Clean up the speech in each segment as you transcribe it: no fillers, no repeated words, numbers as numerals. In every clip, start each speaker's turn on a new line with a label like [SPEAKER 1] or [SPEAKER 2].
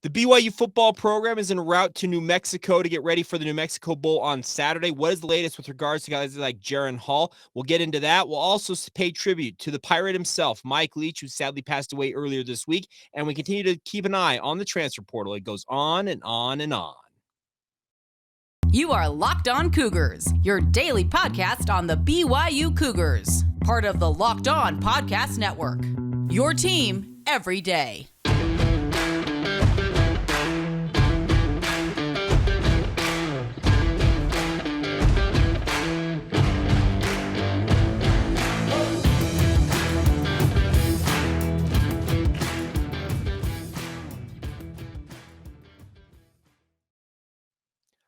[SPEAKER 1] The BYU football program is en route to New Mexico to get ready for the New Mexico Bowl on Saturday. What is the latest with regards to guys like Jaren Hall? We'll get into that. We'll also pay tribute to the Pirate himself, Mike Leach, who sadly passed away earlier this week. And we continue to keep an eye on the transfer portal. It goes on and on and on.
[SPEAKER 2] You are Locked On Cougars, your daily podcast on the BYU Cougars, part of the Locked On Podcast Network. Your team every day.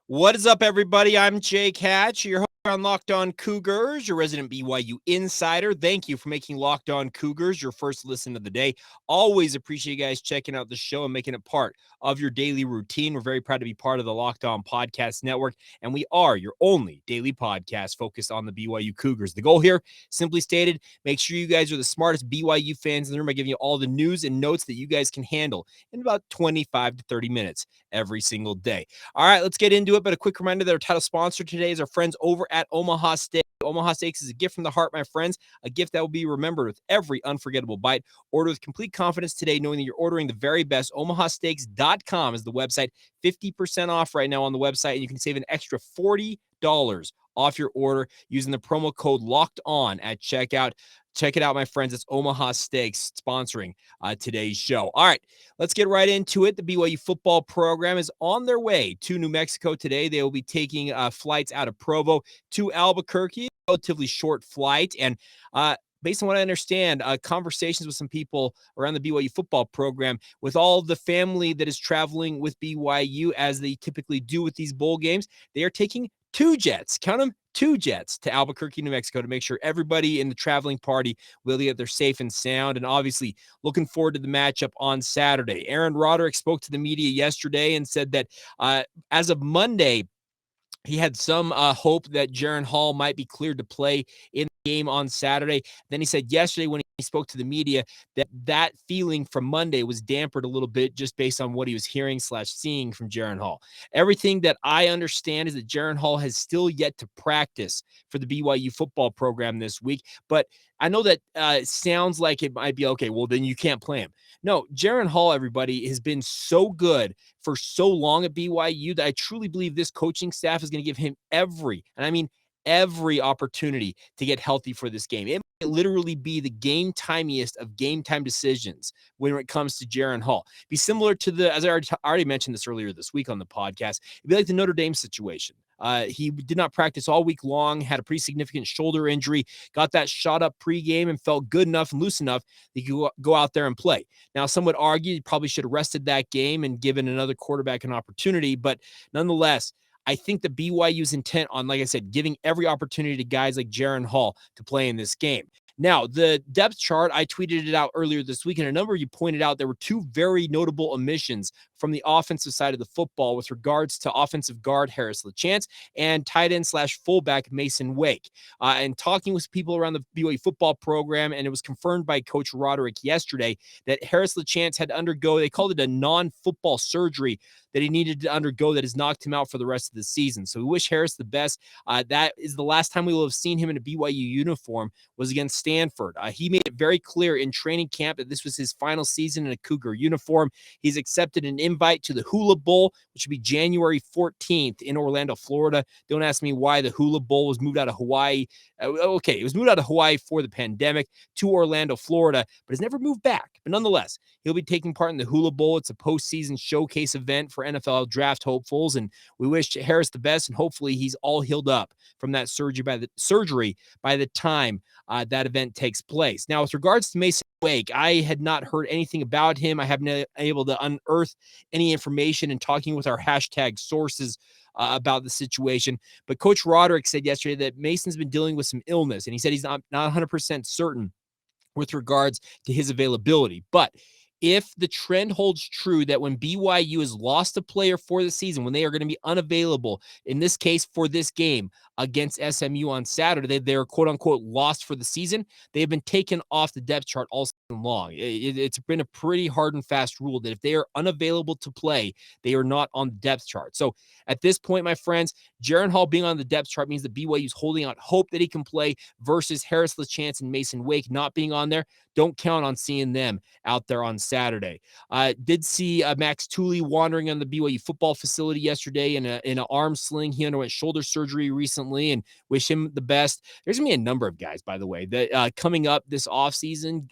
[SPEAKER 1] What is up, everybody? I'm Jake Hatch, your host on Locked On Cougars, your resident BYU insider. Thank you for making Locked On Cougars your first listen of the day. Always appreciate you guys checking out the show and making it part of your daily routine. We're very proud to be part of the Locked On Podcast Network, and we are your only daily podcast focused on the BYU Cougars. The goal here, simply stated, make sure you guys are the smartest BYU fans in the room by giving you all the news and notes that you guys can handle in about 25 to 30 minutes every single day. All right, let's get into it. But a quick reminder that our title sponsor today is our friends over at Omaha Steak. Omaha Steaks is a gift from the heart, my friends, a gift that will be remembered with every unforgettable bite. Order with complete confidence today, knowing that you're ordering the very best. OmahaSteaks.com is the website. 50% off right now on the website, and you can save an extra $40 off your order using the promo code Locked On at checkout. Check it out, my friends. It's Omaha Steaks sponsoring today's show. All right, let's get right into it. The BYU football program is on their way to New Mexico today. They will be taking flights out of Provo to Albuquerque, relatively short flight. And based on what I understand, conversations with some people around the BYU football program, with all the family that is traveling with BYU, as they typically do with these bowl games, they are taking two jets, count them, two jets to Albuquerque, New Mexico, to make sure everybody in the traveling party will get there safe and sound. And obviously looking forward to the matchup on Saturday. Aaron Roderick spoke to the media yesterday and said that as of Monday, he had some hope that Jaren Hall might be cleared to play in the game on Saturday. Then he said yesterday when he spoke to the media that feeling from Monday was dampered a little bit just based on what he was hearing / seeing from Jaren Hall. Everything that I understand is that Jaren Hall has still yet to practice for the BYU football program this week, but I know that it sounds like it might be okay. Well, then you can't play him. No, Jaren Hall, everybody, has been so good for so long at BYU that I truly believe this coaching staff is going to give him every opportunity to get healthy for this game. It might literally be the game timiest of game time decisions when it comes to Jaren Hall. Be similar to as I already mentioned this earlier this week on the podcast, it'd be like the Notre Dame situation. He did not practice all week long, had a pretty significant shoulder injury, got that shot up pregame and felt good enough and loose enough that he could go out there and play. Now, some would argue he probably should have rested that game and given another quarterback an opportunity, but nonetheless, I think the BYU's intent on, like I said, giving every opportunity to guys like Jaren Hall to play in this game. Now, the depth chart, I tweeted it out earlier this week, and a number of you pointed out there were two very notable omissions from the offensive side of the football with regards to offensive guard Harris LaChance and tight end / fullback Mason Wake. And talking with people around the BYU football program, and it was confirmed by Coach Roderick yesterday that Harris LaChance had to undergo, they called it a non-football surgery that he needed to undergo that has knocked him out for the rest of the season. So we wish Harris the best. That is the last time we will have seen him in a BYU uniform was against Stanford. He made it very clear in training camp that this was his final season in a Cougar uniform. He's accepted an invite to the Hula Bowl, which will be January 14th in Orlando, Florida. Don't ask me why the Hula Bowl was moved out of Hawaii. Okay, it was moved out of Hawaii for the pandemic to Orlando, Florida, but has never moved back. But nonetheless, he'll be taking part in the Hula Bowl. It's a postseason showcase event for NFL draft hopefuls, and we wish Harris the best, and hopefully he's all healed up from that surgery by the time that event takes place. Now, with regards to Mason Wake, I had not heard anything about him. I haven't been able to unearth any information in talking with our hashtag sources about the situation. But Coach Roderick said yesterday that Mason's been dealing with some illness, and he said he's not 100% certain with regards to his availability. But if the trend holds true that when BYU has lost a player for the season, when they are going to be unavailable, in this case for this game against SMU on Saturday, they're quote unquote lost for the season. They have been taken off the depth chart all season long. It's been a pretty hard and fast rule that if they are unavailable to play, they are not on the depth chart. So at this point, my friends, Jaren Hall being on the depth chart means that BYU is holding out hope that he can play versus Harris LaChance and Mason Wake not being on there. Don't count on seeing them out there on Saturday. Did see Max Tooley wandering on the BYU football facility yesterday in an arm sling. He underwent shoulder surgery recently, and wish him the best. There's gonna be a number of guys, by the way, that coming up this offseason.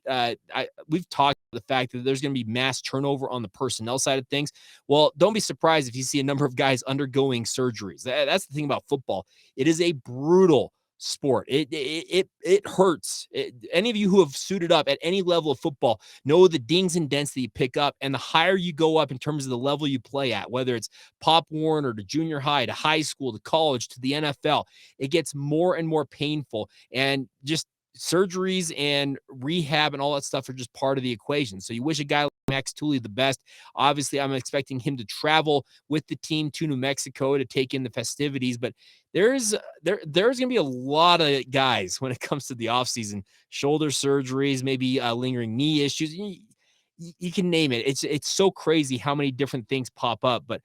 [SPEAKER 1] We've talked about the fact that there's gonna be mass turnover on the personnel side of things. Well, don't be surprised if you see a number of guys undergoing surgeries. That's the thing about football. It is a brutal sport. It hurts. Any of you who have suited up at any level of football know the dings and dents that you pick up, and the higher you go up in terms of the level you play at, whether it's Pop Warren or to junior high to high school to college to the NFL, it gets more and more painful, and just surgeries and rehab and all that stuff are just part of the equation. So you wish a guy like Max Tooley the best. Obviously, I'm expecting him to travel with the team to New Mexico to take in the festivities, but there's going to be a lot of guys when it comes to the offseason, shoulder surgeries, maybe lingering knee issues. You can name it. It's so crazy how many different things pop up, but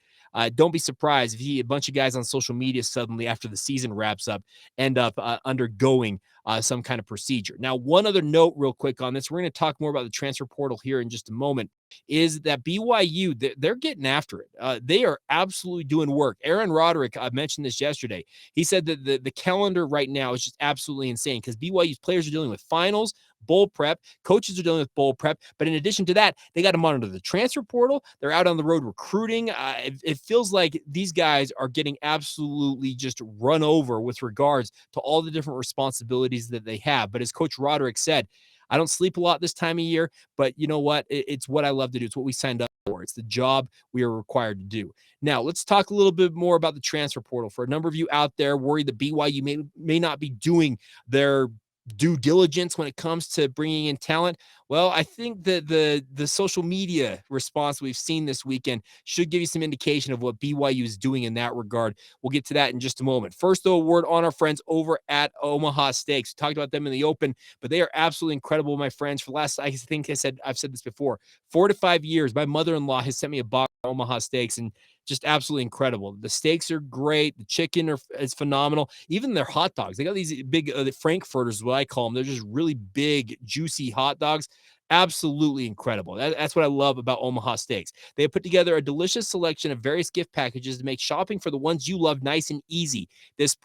[SPEAKER 1] don't be surprised if you see a bunch of guys on social media suddenly after the season wraps up end up undergoing some kind of procedure. Now, one other note real quick on this, we're going to talk more about the transfer portal here in just a moment, is that BYU, they're getting after it. They are absolutely doing work. Aaron Roderick, I mentioned this yesterday. He said that the calendar right now is just absolutely insane because BYU's players are dealing with finals, bowl prep, coaches are dealing with bowl prep. But in addition to that, they got to monitor the transfer portal. They're out on the road recruiting. It feels like these guys are getting absolutely just run over with regards to all the different responsibilities that they have. But as Coach Roderick said, I don't sleep a lot this time of year, but you know what? It's what I love to do. It's what we signed up for. It's the job we are required to do. Now, let's talk a little bit more about the transfer portal. For a number of you out there worried that BYU may not be doing their due diligence when it comes to bringing in talent. Well, I think that the social media response we've seen this weekend should give you some indication of what BYU is doing in that regard. We'll get to that in just a moment. First, though, a word on our friends over at Omaha Steaks. We talked about them in the open, but they are absolutely incredible, my friends. For the last, I've said this before, 4 to 5 years, my mother-in-law has sent me a box of Omaha Steaks, and just absolutely incredible. The steaks are great. The chicken is phenomenal. Even their hot dogs. They got these big Frankfurters, is what I call them. They're just really big, juicy hot dogs. Absolutely incredible. That's what I love about Omaha Steaks. They have put together a delicious selection of various gift packages to make shopping for the ones you love nice and easy this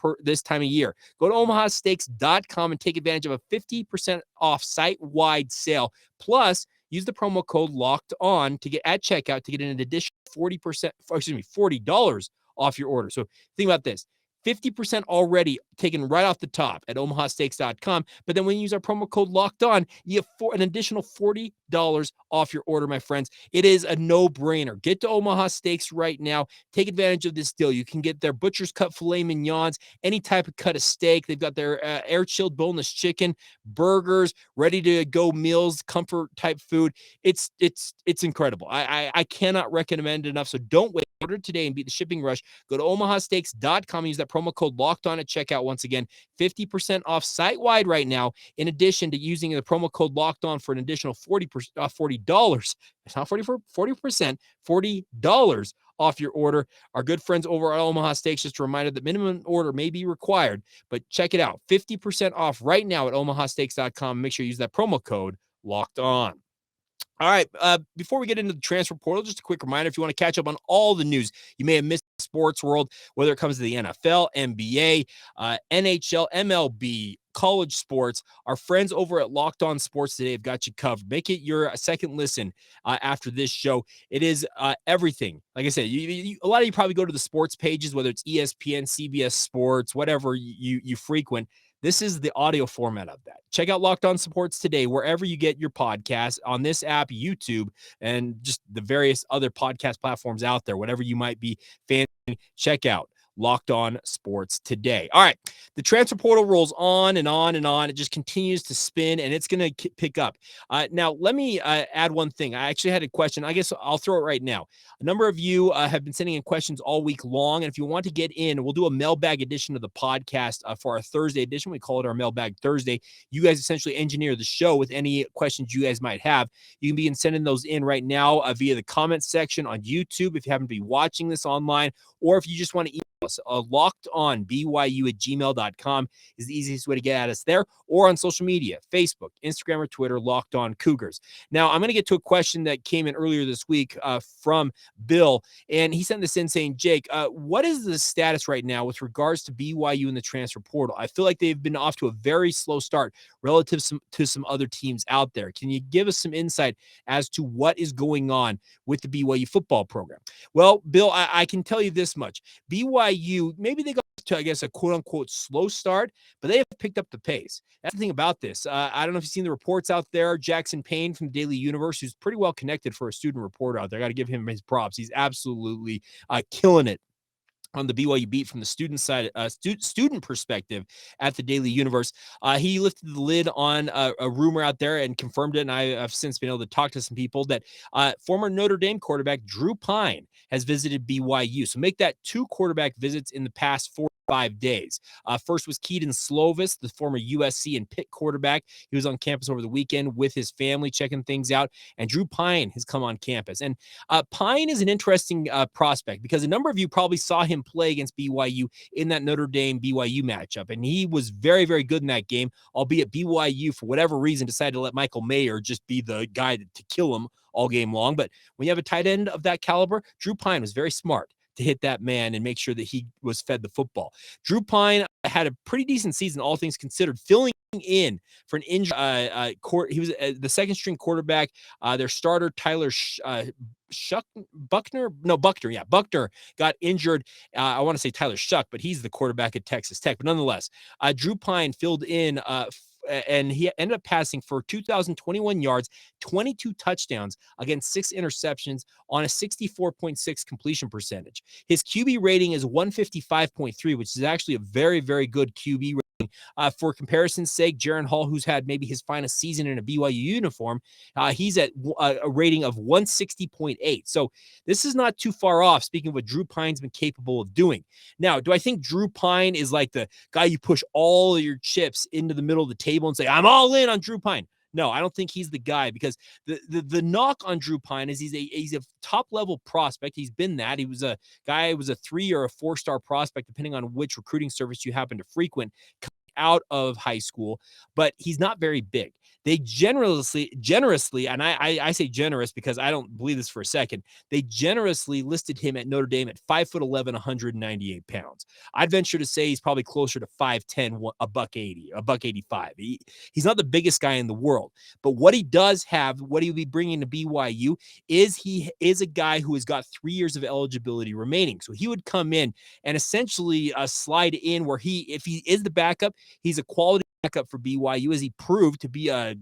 [SPEAKER 1] time of year. Go to omahasteaks.com and take advantage of a 50% off site-wide sale. Plus, use the promo code Locked On to get at checkout to get an additional $40 off your order. So think about this. 50% already taken right off the top at omahasteaks.com. But then when you use our promo code Locked On, you get an additional $40 off your order, my friends. It is a no-brainer. Get to Omaha Steaks right now. Take advantage of this deal. You can get their butcher's cut filet mignons, any type of cut of steak. They've got their air-chilled boneless chicken, burgers, ready-to-go meals, comfort-type food. It's incredible. I cannot recommend it enough, so don't wait. Order today and beat the shipping rush. Go to omahasteaks.com and use that promo code Locked On at checkout. Once again, 50% off site-wide right now, in addition to using the promo code Locked On for an additional $40. It's not 40%, $40 off your order. Our good friends over at Omaha Steaks, just a reminder that minimum order may be required, but check it out. 50% off right now at omahasteaks.com. Make sure you use that promo code Locked On. All right. Before we get into the transfer portal, just a quick reminder, if you want to catch up on all the news you may have missed in the sports world, whether it comes to the NFL, NBA, NHL, MLB, college sports, our friends over at Locked On Sports Today have got you covered. Make it your second listen after this show. It is everything. Like I said, a lot of you probably go to the sports pages, whether it's ESPN, CBS Sports, whatever you frequent. This is the audio format of that. Check out Locked On Sports Today, wherever you get your podcasts, on this app, YouTube, and just the various other podcast platforms out there, whatever you might be fanning. Check out Locked On Sports Today. All right, the transfer portal rolls on and on and on. It just continues to spin, and it's going to pick up. Now, let me add one thing. I actually had a question. I guess I'll throw it right now. A number of you have been sending in questions all week long, and if you want to get in, we'll do a mailbag edition of the podcast for our Thursday edition. We call it our Mailbag Thursday. You guys essentially engineer the show with any questions you guys might have. You can begin sending those in right now via the comments section on YouTube if you happen to be watching this online, or if you just want to email us. LockedOnBYU@gmail.com is the easiest way to get at us there, or on social media, Facebook, Instagram, or Twitter, Locked On Cougars. Now, I'm going to get to a question that came in earlier this week from Bill, and he sent this in saying, Jake, what is the status right now with regards to BYU in the transfer portal? I feel like they've been off to a very slow start relative to some other teams out there. Can you give us some insight as to what is going on with the BYU football program? Well, Bill, I can tell you this much. BYU, maybe they got to, I guess, a quote-unquote slow start, but they have picked up the pace. That's the thing about this. I don't know if you've seen the reports out there. Jackson Payne from the Daily Universe, who's pretty well connected for a student reporter out there. I got to give him his props. He's absolutely killing it on the BYU beat from the student side, student perspective at the Daily Universe. He lifted the lid on a rumor out there and confirmed it, and I've since been able to talk to some people that former Notre Dame quarterback Drew Pine has visited BYU. So make that 2 quarterback visits in the past 4 5 days. First was Keaton Slovis, the former USC and Pitt quarterback. He was on campus over the weekend with his family, checking things out. And Drew Pine has come on campus. And Pine is an interesting prospect because a number of you probably saw him play against BYU in that Notre Dame BYU matchup. And he was very, very good in that game, albeit BYU, for whatever reason, decided to let Michael Mayer just be the guy to kill him all game long. But when you have a tight end of that caliber, Drew Pine was very smart to hit that man and make sure that he was fed the football. Drew Pine had a pretty decent season, all things considered, filling in for an injury. He was the second string quarterback. Their starter, Tyler Buckner got injured. I want to say Tyler Shuck, but he's the quarterback at Texas Tech. But nonetheless, Drew Pine filled in and he ended up passing for 2,021 yards, 22 touchdowns against 6 interceptions on a 64.6 completion percentage. His QB rating is 155.3, which is actually a very, very good QB rating. For comparison's sake, Jaren Hall, who's had maybe his finest season in a BYU uniform, he's at a rating of 160.8. So this is not too far off, speaking of what Drew Pine's been capable of doing. Now, do I think Drew Pine is like the guy you push all of your chips into the middle of the table and say, I'm all in on Drew Pine? No, I don't think he's the guy, because the knock on Drew Pine is he's a top level prospect. He's been that. He was a guy who was a 3 or a 4-star prospect, depending on which recruiting service you happen to frequent, out of high school, but he's not very big. They generously, and I say generous because I don't believe this for a second, they generously listed him at Notre Dame at 5'11", 198 pounds. I'd venture to say he's probably closer to 5'10", $180, $185. He's not the biggest guy in the world, but what he does have, what he'll be bringing to BYU is he is a guy who has got 3 years of eligibility remaining. So he would come in and essentially slide in where if he is the backup, he's a quality backup for BYU, as he proved to be a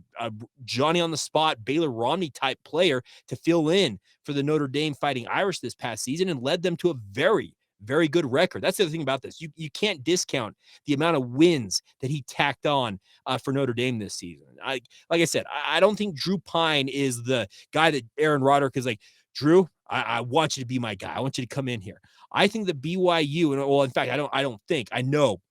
[SPEAKER 1] Johnny on the spot, Baylor Romney type player to fill in for the Notre Dame Fighting Irish this past season and led them to a very, very good record. That's the other thing about this. You can't discount the amount of wins that he tacked on for Notre Dame this season. Like I said, I don't think Drew Pine is the guy that Aaron Roderick is like, Drew, I want you to be my guy. I want you to come in here. I think that BYU, and well, in fact, I know,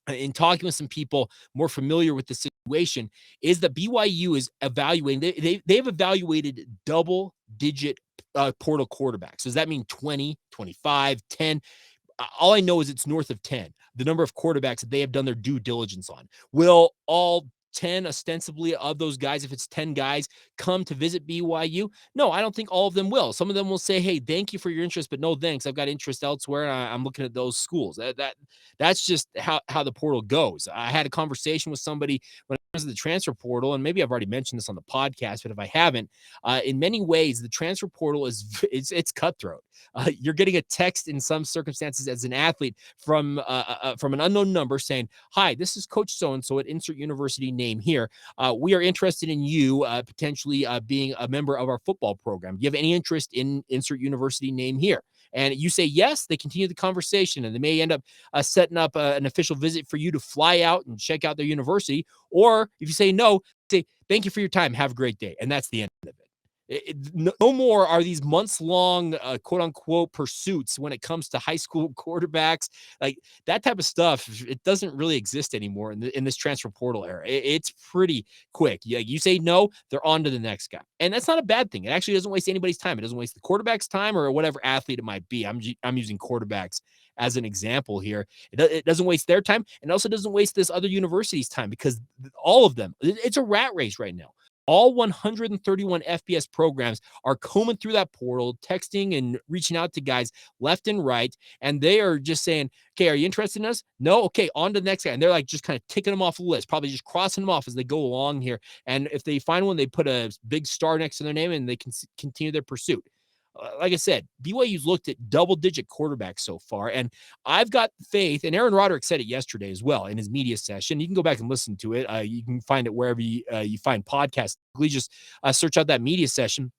[SPEAKER 1] in talking with some people more familiar with the situation, is that BYU is evaluating, they've evaluated double-digit portal quarterbacks. So does that mean 20, 25, 10? All I know is it's north of 10, the number of quarterbacks that they have done their due diligence on. Will all 10 ostensibly of those guys, if it's 10 guys, come to visit BYU? No, I don't think all of them will. Some of them will say, hey, thank you for your interest, but no thanks. I've got interest elsewhere, and I'm looking at those schools. That's just how the portal goes. I had a conversation with somebody when I was in the transfer portal, and maybe I've already mentioned this on the podcast, but if I haven't, in many ways, the transfer portal it's cutthroat. You're getting a text in some circumstances as an athlete from an unknown number saying, hi, this is Coach so-and-so at insert university name here. We are interested in you potentially being a member of our football program. Do you have any interest in insert university name here? And you say yes, they continue the conversation, and they may end up setting up an official visit for you to fly out and check out their university. Or if you say no, say thank you for your time, have a great day, and that's the end of it. No more are these months-long, quote-unquote, pursuits when it comes to high school quarterbacks. Like, that type of stuff, it doesn't really exist anymore in this transfer portal era. It's pretty quick. You say no, they're on to the next guy. And that's not a bad thing. It actually doesn't waste anybody's time. It doesn't waste the quarterback's time or whatever athlete it might be. I'm using quarterbacks as an example here. It doesn't waste their time, and also doesn't waste this other university's time, because all of them, it's a rat race right now. All 131 FBS programs are combing through that portal, texting and reaching out to guys left and right. And they are just saying, okay, are you interested in us? No? Okay, on to the next guy. And they're like just kind of ticking them off the list, probably just crossing them off as they go along here. And if they find one, they put a big star next to their name and they can continue their pursuit. Like I said, BYU's looked at double-digit quarterbacks so far, and I've got faith, and Aaron Roderick said it yesterday as well in his media session. You can go back and listen to it. You can find it wherever you find podcasts. Just search out that media session.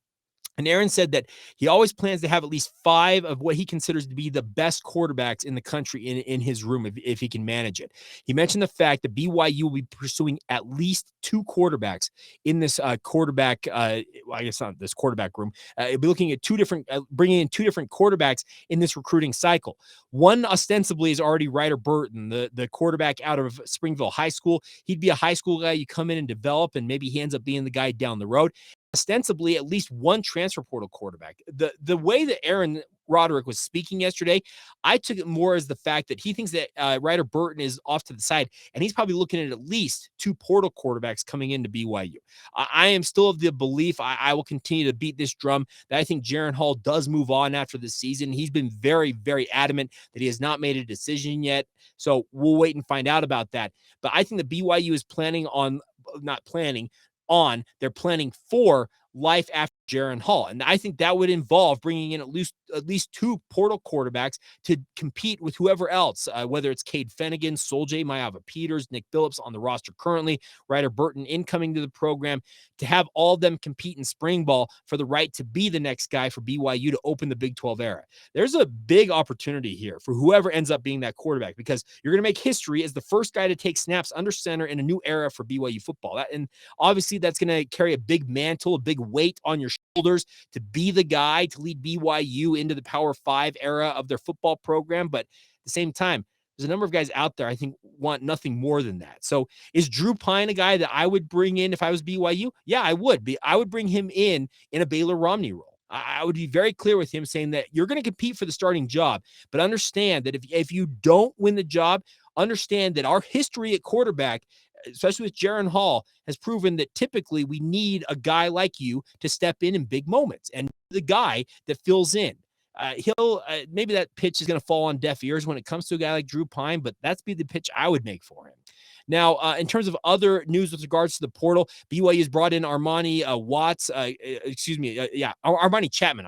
[SPEAKER 1] And Aaron said that he always plans to have at least 5 of what he considers to be the best quarterbacks in the country in his room if he can manage it. He mentioned the fact that BYU will be pursuing at least 2 quarterbacks in this quarterback, I guess not this quarterback room. He'll be looking at bringing in 2 different quarterbacks in this recruiting cycle. One ostensibly is already Ryder Burton, the quarterback out of Springville High School. He'd be a high school guy you come in and develop, and maybe he ends up being the guy down the road. Ostensibly at least one transfer portal quarterback. The way that Aaron Roderick was speaking yesterday, I took it more as the fact that he thinks that Ryder Burton is off to the side, and he's probably looking at least 2 portal quarterbacks coming into BYU. I am still of the belief, I will continue to beat this drum, that I think Jaren Hall does move on after the season. He's been very, very adamant that he has not made a decision yet, so we'll wait and find out about that. But I think that BYU is they're planning for life after Jaren Hall. And I think that would involve bringing in at least 2 portal quarterbacks to compete with whoever else, whether it's Cade Fennegan, Soljay Maiava-Peters, Nick Phillips on the roster currently, Ryder Burton incoming to the program, to have all of them compete in spring ball for the right to be the next guy for BYU to open the Big 12 era. There's a big opportunity here for whoever ends up being that quarterback, because you're going to make history as the first guy to take snaps under center in a new era for BYU football. And obviously that's going to carry a big mantle, a big weight on your shoulders to be the guy to lead BYU into the Power 5 era of their football program. But at the same time, there's a number of guys out there I think want nothing more than that. So is Drew Pine a guy that I would bring in if I was BYU? Yeah, I would be. I would bring him in a Baylor Romney role. I would be very clear with him, saying that you're going to compete for the starting job, but understand that if you don't win the job, understand that our history at quarterback, especially with Jaren Hall, has proven that typically we need a guy like you to step in big moments, and the guy that fills in. Maybe that pitch is going to fall on deaf ears when it comes to a guy like Drew Pine, but that's be the pitch I would make for him. Now, in terms of other news with regards to the portal, BYU has brought in Armani Chapman.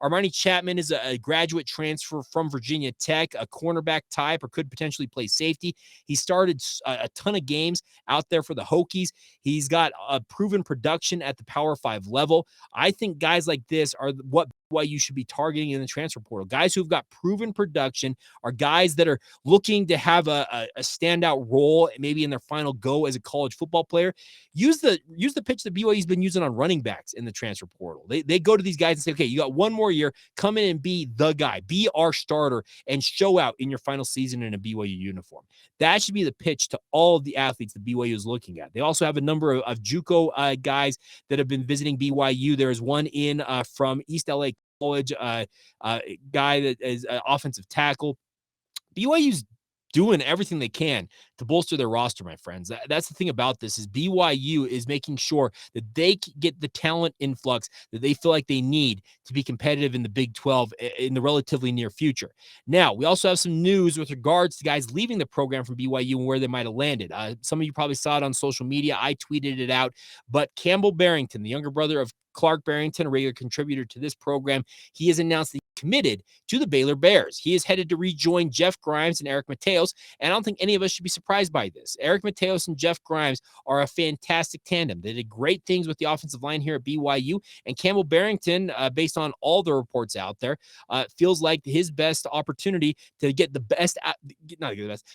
[SPEAKER 1] Armani Chapman is a graduate transfer from Virginia Tech, a cornerback type, or could potentially play safety. He started a ton of games out there for the Hokies. He's got a proven production at the Power 5 level. I think guys like this are what BYU should be targeting in the transfer portal. Guys who've got proven production are guys that are looking to have a standout role, maybe in their final go as a college football player. Use the pitch that BYU's been using on running backs in the transfer portal. They go to these guys and say, okay, you got one more year, come in and be the guy, be our starter, and show out in your final season in a BYU uniform. That should be the pitch to all of the athletes that BYU is looking at. They also have a number of JUCO guys that have been visiting BYU. There is one in from East LA College, guy that is an offensive tackle. BYU's doing everything they can to bolster their roster, my friends. That's the thing about this, is BYU is making sure that they get the talent influx that they feel like they need to be competitive in the Big 12 in the relatively near future. Now, we also have some news with regards to guys leaving the program from BYU and where they might have landed. Some of you probably saw it on social media. I tweeted it out, but Campbell Barrington, the younger brother of Clark Barrington, a regular contributor to this program, he has announced that committed to the Baylor Bears. He is headed to rejoin Jeff Grimes and Eric Mateos, and I don't think any of us should be surprised by this. Eric Mateos and Jeff Grimes are a fantastic tandem. They did great things with the offensive line here at BYU, and Campbell Barrington, based on all the reports out there, feels like his best opportunity to get the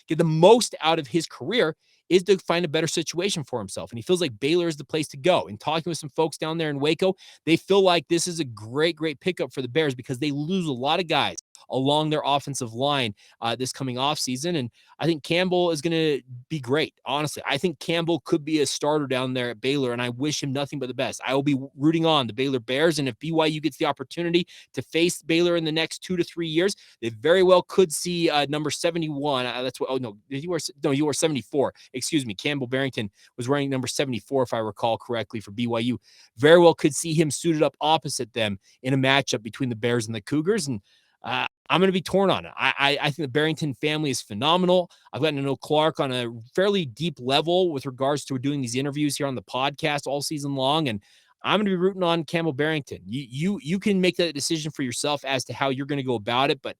[SPEAKER 1] get the most out of his career is to find a better situation for himself. And he feels like Baylor is the place to go. And talking with some folks down there in Waco, they feel like this is a great pickup for the Bears because they lose a lot of guys along their offensive line this coming off season. And I think Campbell is going to be great. Honestly, I think Campbell could be a starter down there at Baylor, and I wish him nothing but the best. I will be rooting on the Baylor Bears. And if BYU gets the opportunity to face Baylor in the next 2 to 3 years, they very well could see number 71. That's what, you were 74. Excuse me. Campbell Barrington was wearing number 74, if I recall correctly, for BYU. Very well could see him suited up opposite them in a matchup between the Bears and the Cougars. And I'm going to be torn on it. I think the Barrington family is phenomenal. I've gotten to know Clark on a fairly deep level with regards to doing these interviews here on the podcast all season long. And I'm going to be rooting on Campbell Barrington. You can make that decision for yourself as to how you're going to go about it. But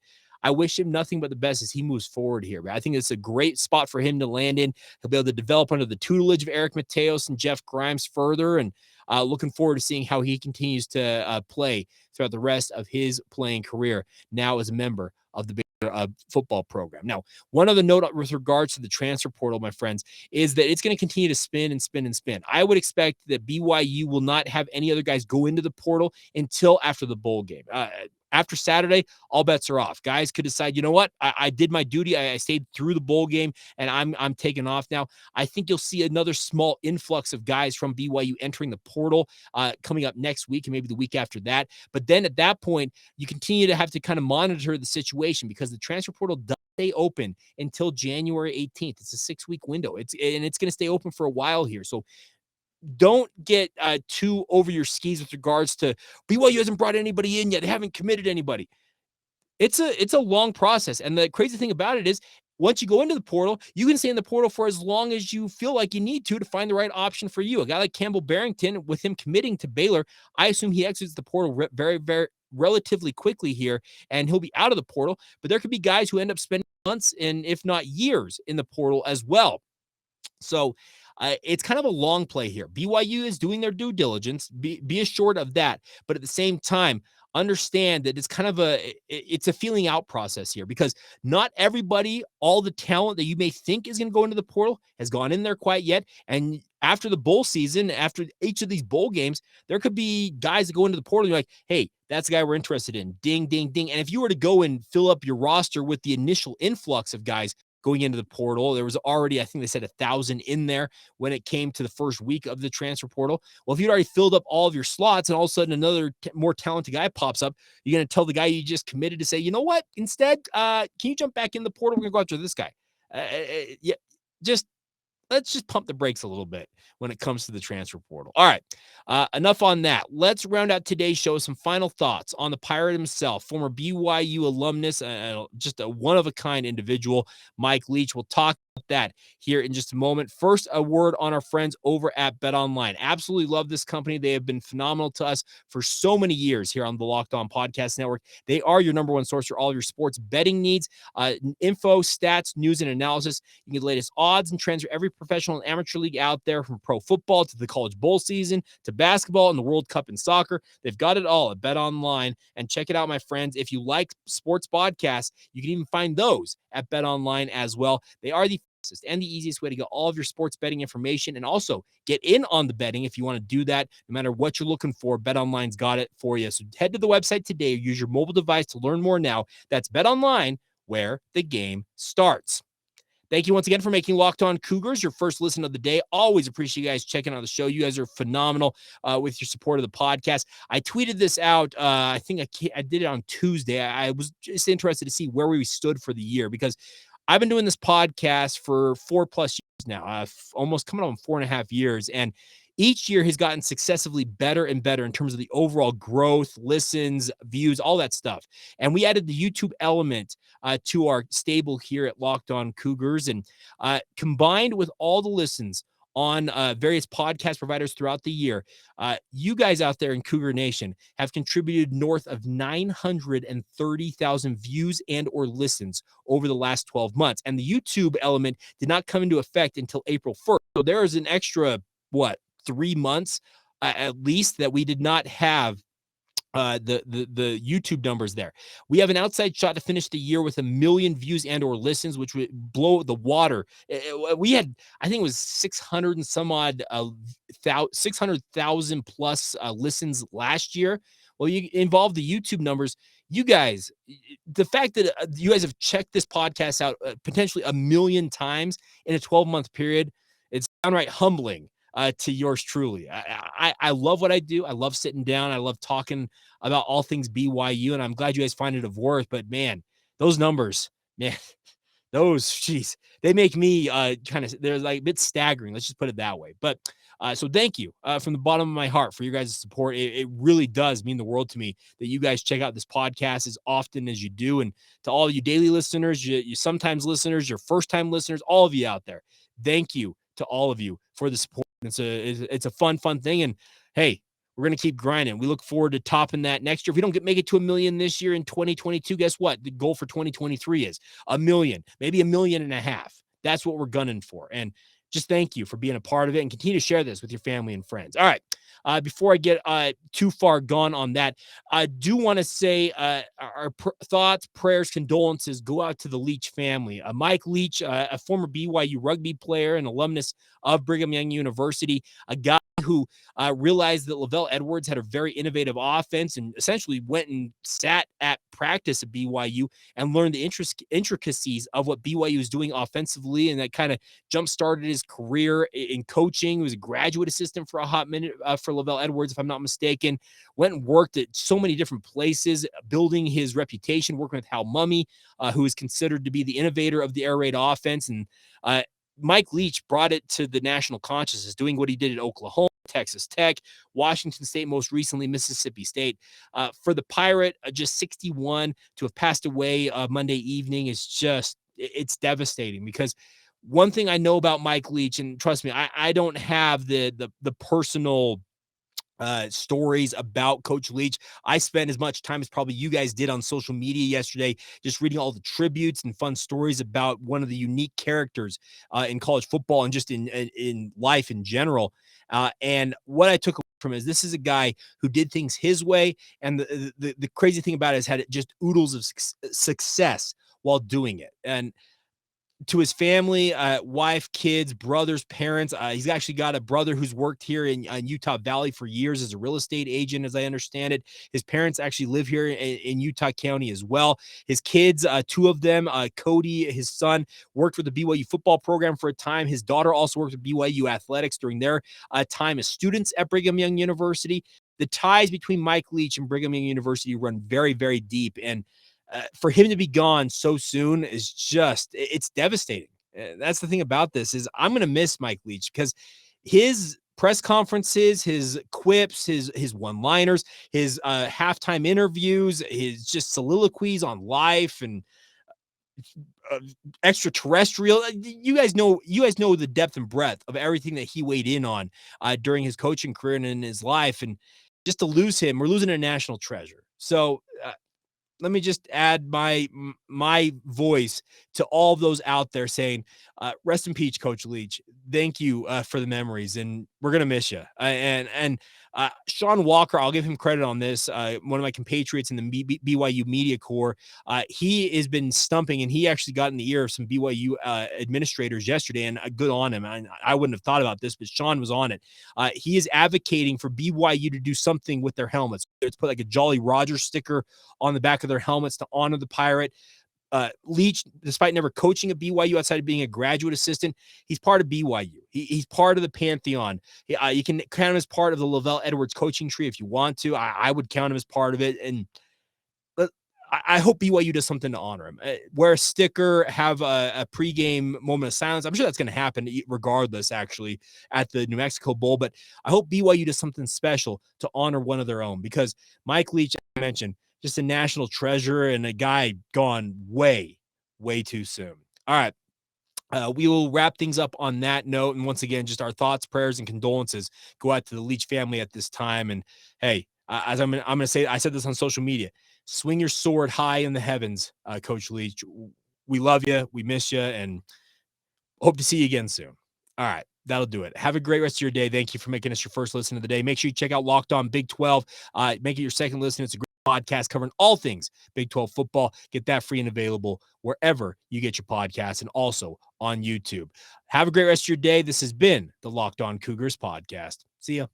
[SPEAKER 1] I wish him nothing but the best as he moves forward here. I think it's a great spot for him to land in. He'll be able to develop under the tutelage of Eric Mateos and Jeff Grimes further. And looking forward to seeing how he continues to play throughout the rest of his playing career now as a member of the football program. Now, one other note with regards to the transfer portal, my friends, is that it's going to continue to spin and spin and spin. I would expect that BYU will not have any other guys go into the portal until after the bowl game. After Saturday, all bets are off. Guys could decide, you know what? I did my duty. I stayed through the bowl game, and I'm taking off now. I think you'll see another small influx of guys from BYU entering the portal coming up next week and maybe the week after that. But then at that point, you continue to have to kind of monitor the situation because the transfer portal does stay open until January 18th. It's a 6-week window. It's going to stay open for a while here. So don't get too over your skis with regards to BYU hasn't brought anybody in yet. They haven't committed anybody. It's a long process. And the crazy thing about it is once you go into the portal, you can stay in the portal for as long as you feel like you need to find the right option for you. A guy like Campbell Barrington, with him committing to Baylor, I assume he exits the portal very, very relatively quickly here, and he'll be out of the portal. But there could be guys who end up spending months and if not years in the portal as well. So it's kind of a long play here. BYU is doing their due diligence. Be assured of that. But at the same time, understand that it's kind of it's a feeling out process here because not everybody, all the talent that you may think is going to go into the portal has gone in there quite yet. And after the bowl season, after each of these bowl games, there could be guys that go into the portal. And you're like, hey, that's the guy we're interested in. Ding, ding, ding. And if you were to go and fill up your roster with the initial influx of guys going into the portal, there was already, I think they said 1,000 in there when it came to the first week of the transfer portal. Well, if you'd already filled up all of your slots and all of a sudden another more talented guy pops up, you're going to tell the guy you just committed to say, you know what, instead, can you jump back in the portal? We're going to go after this guy. Let's just pump the brakes a little bit when it comes to the transfer portal. All right, enough on that. Let's round out today's show with some final thoughts on the Pirate himself, former BYU alumnus, just a one-of-a-kind individual, Mike Leach. We'll talk about that here in just a moment. First, a word on our friends over at BetOnline. Absolutely love this company. They have been phenomenal to us for so many years here on the Locked On Podcast Network. They are your number one source for all your sports betting needs, info, stats, news, and analysis. You can get the latest odds and trends for every professional and amateur league out there, from pro football to the college bowl season to basketball and the World Cup in soccer. They've got it all at BetOnline. And check it out, my friends. If you like sports podcasts, you can even find those at BetOnline as well. They are the fastest and the easiest way to get all of your sports betting information and also get in on the betting if you want to do that. No matter what you're looking for, BetOnline's got it for you. So head to the website today or use your mobile device to learn more now. That's BetOnline, where the game starts. Thank you once again for making Locked On Cougars your first listen of the day. Always appreciate you guys checking out the show. You guys are phenomenal with your support of the podcast. I tweeted this out. I think I did it on Tuesday. I was just interested to see where we stood for the year because I've been doing this podcast for 4+ years now, almost coming on 4.5 years. And each year has gotten successively better and better in terms of the overall growth, listens, views, all that stuff. And we added the YouTube element to our stable here at Locked On Cougars. And combined with all the listens, on various podcast providers throughout the year. You guys out there in Cougar Nation have contributed north of 930,000 views and or listens over the last 12 months. And the YouTube element did not come into effect until April 1st. So there is an extra, 3 months at least that we did not have the YouTube numbers there. We have an outside shot to finish the year with 1 million views and or listens, which would blow the water. We had, I think it was 600 and some odd 600,000 plus listens last year. Well, you involve the YouTube numbers. You guys, the fact that you guys have checked this podcast out potentially 1 million times in a 12-month period, it's downright humbling. To yours truly. I love what I do. I love sitting down. I love talking about all things BYU, and I'm glad you guys find it of worth. But man, those numbers, man, geez, they make me they're like a bit staggering. Let's just put it that way. But so thank you from the bottom of my heart for your guys' support. It really does mean the world to me that you guys check out this podcast as often as you do. And to all of you daily listeners, you sometimes listeners, your first time listeners, all of you out there, thank you to all of you for the support. It's a fun thing. And hey, we're going to keep grinding. We look forward to topping that next year. If we don't make it to 1 million this year in 2022, guess what? The goal for 2023 is 1 million, maybe 1.5 million. That's what we're gunning for. And just thank you for being a part of it and continue to share this with your family and friends. All right. Before I get too far gone on that, I do want to say our thoughts, prayers, condolences go out to the Leach family. Mike Leach, a former BYU rugby player and alumnus of Brigham Young University, a guy who realized that Lavelle Edwards had a very innovative offense and essentially went and sat at practice at BYU and learned the intricacies of what BYU is doing offensively. And that kind of jump-started his career in coaching. He was a graduate assistant for a hot minute for Lavelle Edwards, if I'm not mistaken. Went and worked at so many different places, building his reputation, working with Hal Mumme, who is considered to be the innovator of the air raid offense. And Mike Leach brought it to the national consciousness, doing what he did at Oklahoma, Texas Tech, Washington State, most recently Mississippi State. For the Pirate, just 61 to have passed away Monday evening is just, it's devastating, because one thing I know about Mike Leach, and trust me, I don't have the personal stories about Coach Leach. I spent as much time as probably you guys did on social media yesterday, just reading all the tributes and fun stories about one of the unique characters in college football and just in life in general. And what I took away from it is this is a guy who did things his way. And the crazy thing about it is had just oodles of success while doing it. And to his family, wife, kids, brothers, parents. He's actually got a brother who's worked here in Utah Valley for years as a real estate agent, as I understand it. His parents actually live here in Utah County as well. His kids, 2 of them, Cody, his son, worked with the BYU football program for a time. His daughter also worked with BYU athletics during their time as students at Brigham Young University. The ties between Mike Leach and Brigham Young University run very, very deep. And for him to be gone so soon is just, it's devastating. That's the thing about this is I'm going to miss Mike Leach, because his press conferences, his quips, his one-liners, his halftime interviews, his just soliloquies on life and extraterrestrial. You guys know the depth and breadth of everything that he weighed in on during his coaching career and in his life. And just to lose him, we're losing a national treasure. So let me just add my voice to all those out there saying, rest in peace, Coach Leach. Thank you for the memories, and we're going to miss you. And Sean Walker, I'll give him credit on this. One of my compatriots in the BYU media corps, he has been stumping, and he actually got in the ear of some BYU administrators yesterday, and good on him. I wouldn't have thought about this, but Sean was on it. He is advocating for BYU to do something with their helmets. It's put like a Jolly Roger sticker on the back of their helmets to honor the Pirate. Leach, despite never coaching at BYU outside of being a graduate assistant, he's part of BYU. He's part of the Pantheon. You can count him as part of the Lavelle Edwards coaching tree if you want to. I would count him as part of it. And I hope BYU does something to honor him. Wear a sticker, have a pregame moment of silence. I'm sure that's going to happen regardless, actually, at the New Mexico Bowl. But I hope BYU does something special to honor one of their own, because Mike Leach, I mentioned, just a national treasure and a guy gone way, way too soon. All right. We will wrap things up on that note. And once again, just our thoughts, prayers, and condolences go out to the Leach family at this time. And hey, as I'm going to say, I said this on social media, swing your sword high in the heavens, Coach Leach. We love you. We miss you. And hope to see you again soon. All right. That'll do it. Have a great rest of your day. Thank you for making us your first listen of the day. Make sure you check out Locked On Big 12. Make it your second listen. It's a great podcast covering all things Big 12 football. Get that free and available wherever you get your podcasts and also on YouTube. Have a great rest of your day. This has been the Locked On Cougars podcast. See ya.